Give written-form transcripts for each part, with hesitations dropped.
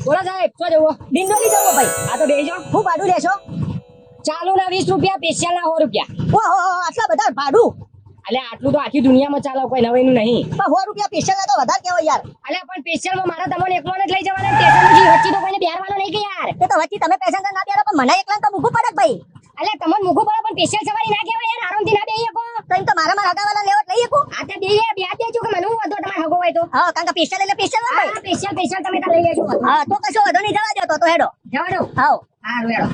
બોલો સાહેબ શું જવું? ડિંડોલી જવો ભાઈ. આ તો બેસજો. હું ભાડું લેશો? ચાલુ ના 20 રૂપિયા, સ્પેશિયલ ના 100 રૂપિયા. ઓહો આટલા બધા ભાડું? એટલે આટલું તો આખી દુનિયામાં ચાલે, કોઈ નવાઈનું નહીં. પણ 100 રૂપિયા સ્પેશિયલ તો વધારે કહેવાય યાર. એટલે પણ સ્પેશિયલમાં મારા તમને એકલોને જ લઈ જવાના, સ્ટેશનથી વચ્ચે તો કોઈને બેહવાનો નહીં કે યાર. તે તો વચ્ચે તમે પેસેન્જર ના બેરો પણ મને એકલા તો મૂકવું પડે ભાઈ. એટલે તમને મૂકવું પડે પણ સ્પેશિયલ સવારી ના કહેવાય યાર, આરામથી ના બેહી શકો. તો એમ તો મારા હગાવાલા લેવટ લઈ શકું. આ તો બેહી દેજો કે મને હું વધો તમારે હગો હોય તો. હા કારણ કે સ્પેશિયલ એટલે સ્પેશિયલ હોય ભાઈ. સ્પેશિયલ તમે તાર લઈ લેજો. હા તો કશો વધો નહીં, જવા દો તો હેડો. જવા દો. હાઉ હારું હેડો.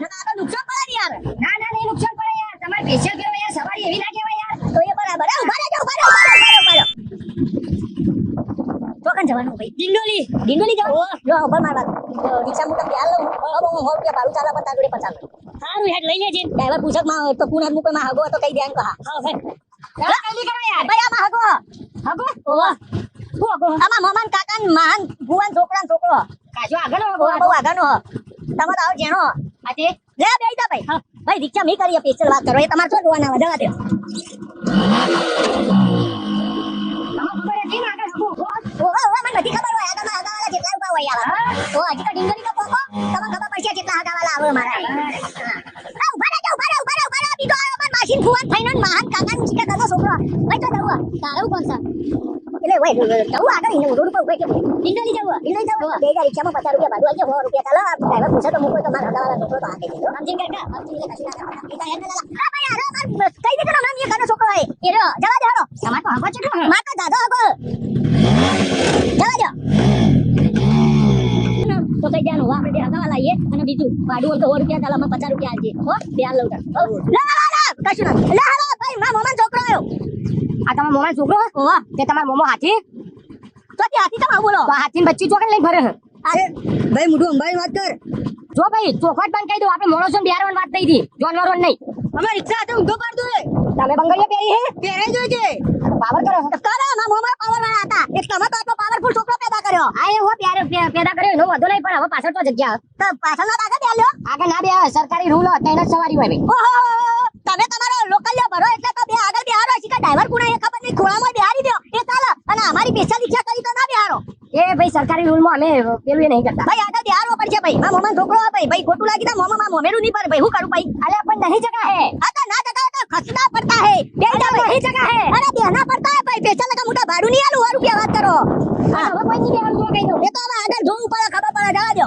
ના તો નુકસાન પડે ને યાર. ના ના નહીં નુકસાન પડે યાર, તમારે સ્પેશિયલ કરો યાર, સવારી એવી ના કહેવાય યાર. તો એ બરાબર. ઉભા રહેજો. ચોકન જવાનું ભાઈ. ડિંડોલી જવાનું. જો ઉભા મારવા. રિક્ષા મુકમ બેહાર લઉં. હવે હું 100 રૂપિયા ભાડું ચાલે પણ તાર જોડે 50 લઉં. સારું હેડ લઈ લેજે. ડ્રાઈવર પૂછક માં તો કુણ મુકે માં હગો તો કઈ દેન કહા. હા ભાઈ. જલ્દી કરો યાર. ભાઈ આમાં હગો. હગો? ઓવા. શું હગો? આમાં મોમાન કાકાન મહાન ભુવન છોકરો. કાજો આગળ હગો. બહુ આગળનો હ. તમારો આવ જેનો. આતે લે બેઈતા ભાઈ. ભાઈ રિક્ષા મી કરીએ સ્પેશિયલ વાત કરો. એ તમારે શું જોવાના જવા દે. ઓવા મને નથી ખબર હોય આગળમાં હગાવાલા કેટલા ઉભા હોય યાર. તો હજી તો ડિંગોલી તો પોકો. તમને ખબર પડશે કેટલા હગાવાલા આવે મારા. આ ઉભા રહેજો. બીજો આયો મન માસીન ભુવન થઈને મહાન કાકાન શિકા કરતો છોકરો. ભાઈ તો જવું. તારું કોણ છે? એટલે ઓય જવું આગળ એને રોડ ઉપર ઉભે કે ડિંડોલી જવું. બે હજાર રિક્ષામાં 50 રૂપિયા ભાડું આવી 100 રૂપિયા ચાલો. ડ્રાઈવર પૂછે તો મૂકો તો મારા હગાવાલા છોકરો તો આકે દેજો. સમજી ગયા સમજી લે કશી ના પિતા હેડ ના આ ભાઈ અરે માર કઈ દે નામ એ કાનો છોકરો હે. એ રો જવા દે હરો. તમાર તો હગો છે કે માર તો દાદો હગો. જવા દે. તો કઈ જાનું આપણે બે હગાવાલા આઈએ અને બીજું ભાડું તો 100 રૂપિયા ચાલો માં 50 રૂપિયા આલજે. હો બે હાલ લઉં તા. લા કશું ના. લે હાલો ભાઈ માર મોમાન છોકરો આયો. આ તમારો મોમાં છોકરો? ઓવા તે તમારો મોમો હાથી? તો તે હાથી તમે બોલો. તો હાથીને બચ્ચી ચોકન લઈને ફરે છે. અરે ભાઈ મુઢું અંબાઈ વાત કર. જો ભાઈ ચોખવટ બંધ કહી દો, આપણે મોણસો બિહારવાની વાત થઈ હતી, જાનવરો નહીં. અમે રિક્ષા હાથે ઊંધો પાડતો હે. તમે બંગડીઓ પહેરી હે? પહેરાઈ જોજે. પાવર કરો. તારા મા મોમા પાવર વાળા હતા. એક તમે તો આટલો પાવરફુલ છોકરો પેદા કર્યો. આ એવો પ્યારે પેદા કર્યો એનો વધુ નહીં, પણ હવે પાછળ તો જગ્યા. તો પાછળના આગળ બેલ્યો. આગળ ના બે સરકારી રૂલ હોય તેના સવારી હોય ભાઈ. ઓહો તમે તમારો લોકલ ભરો એટલે તો બે આગળ બેહારો. શીખા ડ્રાઈવર કુણા એ ખબર નહીં ખોળામાં બેહારી દો એ ચાલે. અને અમારી પેશા રિક્ષા કરી તો ના બેહારો. એ ભાઈ સરકારી રૂલમાં અમે પેલું એ નહીં કરતા. ભાઈ આગળ બેહારવો પડશે ભાઈ. મા મોમા છોકરો હે ભાઈ ખોટું લાગી તો મોમા માં મોમેરું નહીં પર ભાઈ હું કરું ભાઈ. અલે પણ નહીં જગા હે. આ તો ના જગા તો ખસના પડતા હે. બેડા ભાઈ નહીં જગા હે. અરે બેહના પડતા હે ભાઈ. પેશા લગા મોટા ભાડું નહીં આલું 100 રૂપિયા વાત કરો. હવે કોઈ નહીં બેહારું તો કહી દો. એ તો હવે આગળ જોવું પડે ખબર પડે જવા દો.